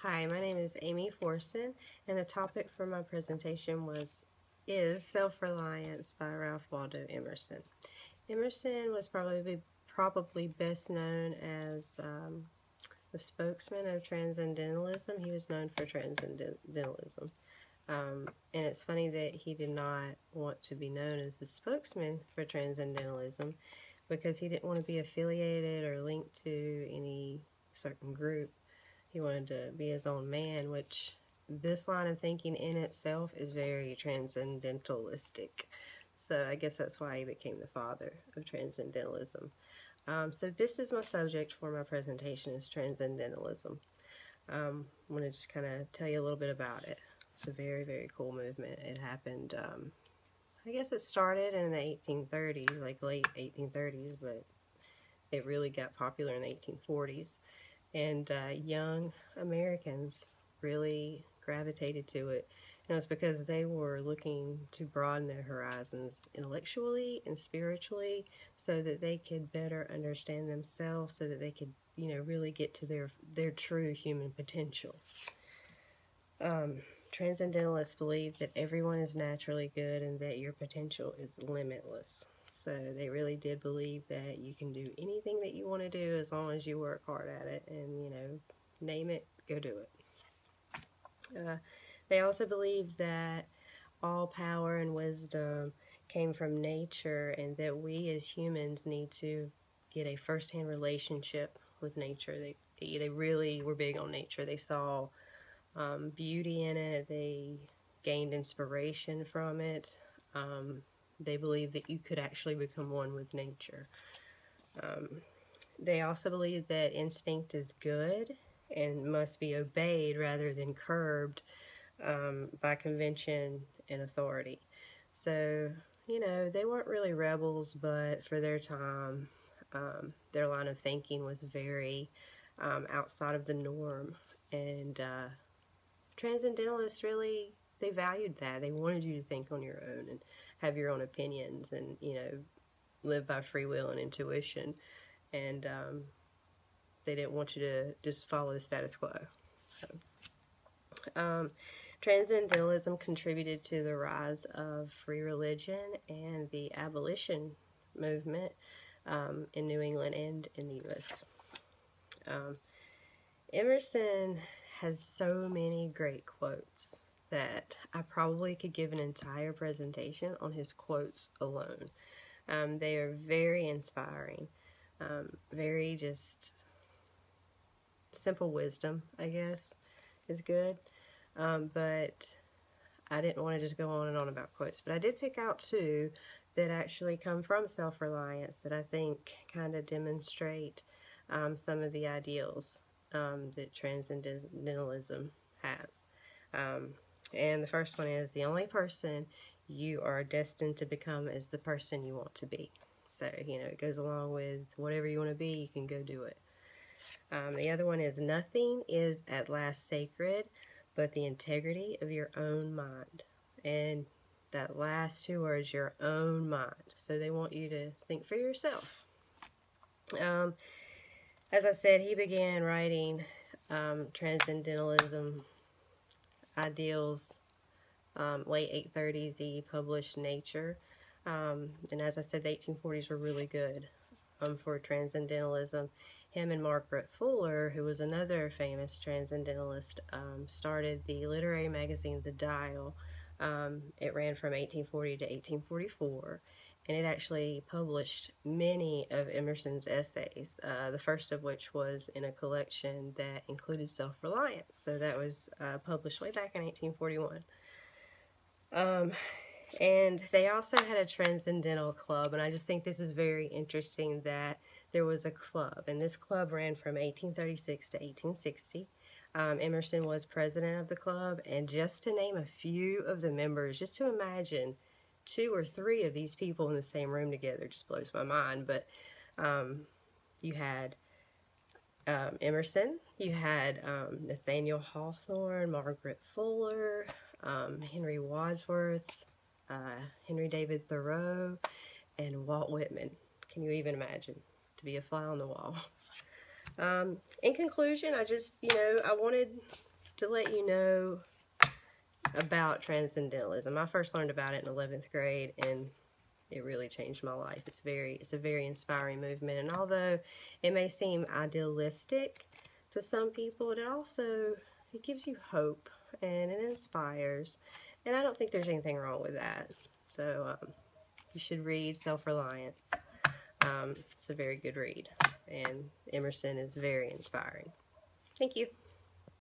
Hi, my name is Amy Forson, and the topic for my presentation is Self-Reliance by Ralph Waldo Emerson. Emerson was probably best known as the spokesman of Transcendentalism. He was known for Transcendentalism. And it's funny that he did not want to be known as the spokesman for Transcendentalism because he didn't want to be affiliated or linked to any certain group. He wanted to be his own man, which this line of thinking in itself is very transcendentalistic. So I guess that's why he became the father of transcendentalism. So this is my subject for my presentation, is transcendentalism. I'm going to just kind of tell you a little bit about it. It's a very, very cool movement. It happened, I guess it started in the 1830s, like late 1830s, but it really got popular in the 1840s. And young Americans really gravitated to it. And it's because they were looking to broaden their horizons intellectually and spiritually so that they could better understand themselves, so that they could, really get to their true human potential. Transcendentalists believe that everyone is naturally good and that your potential is limitless. So they really did believe that you can do anything that you want to do as long as you work hard at it and, name it, go do it. They also believed that all power and wisdom came from nature and that we as humans need to get a first-hand relationship with nature. They really were big on nature. They saw beauty in it. They gained inspiration from it. They believed that you could actually become one with nature. They also believe that instinct is good and must be obeyed rather than curbed by convention and authority. So, they weren't really rebels, but for their time, their line of thinking was very outside of the norm. And transcendentalists really, they valued that. They wanted you to think on your own and have your own opinions and, live by free will and intuition. And they didn't want you to just follow the status quo. So, transcendentalism contributed to the rise of free religion and the abolition movement in New England and in the U.S. Emerson has so many great quotes that I probably could give an entire presentation on his quotes alone. They are very inspiring, very just simple wisdom, I guess, is good. But I didn't want to just go on and on about quotes, but I did pick out two that actually come from self-reliance that I think kind of demonstrate some of the ideals that transcendentalism has. And the first one is, the only person you are destined to become is the person you want to be. So, it goes along with whatever you want to be, you can go do it. The other one is, nothing is at last sacred but the integrity of your own mind. And that last two words, your own mind. So they want you to think for yourself. As I said, he began writing transcendentalism ideals late 1830s. He published Nature. And as I said, the 1840s were really good for transcendentalism. Him and Margaret Fuller, who was another famous transcendentalist, started the literary magazine The Dial. It ran from 1840 to 1844, and it actually published many of Emerson's essays, the first of which was in a collection that included self-reliance. So that was published way back in 1841. And they also had a transcendental club, and I just think this is very interesting that there was a club, and this club ran from 1836 to 1860. Emerson was president of the club, and just to name a few of the members, just to imagine 2 or 3 of these people in the same room together just blows my mind. But you had Emerson, you had Nathaniel Hawthorne, Margaret Fuller, Henry Wadsworth, Henry David Thoreau, and Walt Whitman. Can you even imagine? To be a fly on the wall. In conclusion, I just, I wanted to let you know about Transcendentalism. I first learned about it in 11th grade, and it really changed my life. It's a very inspiring movement, and although it may seem idealistic to some people, it gives you hope and it inspires, and I don't think there's anything wrong with that. So you should read Self-Reliance. It's a very good read, and Emerson is very inspiring. Thank you.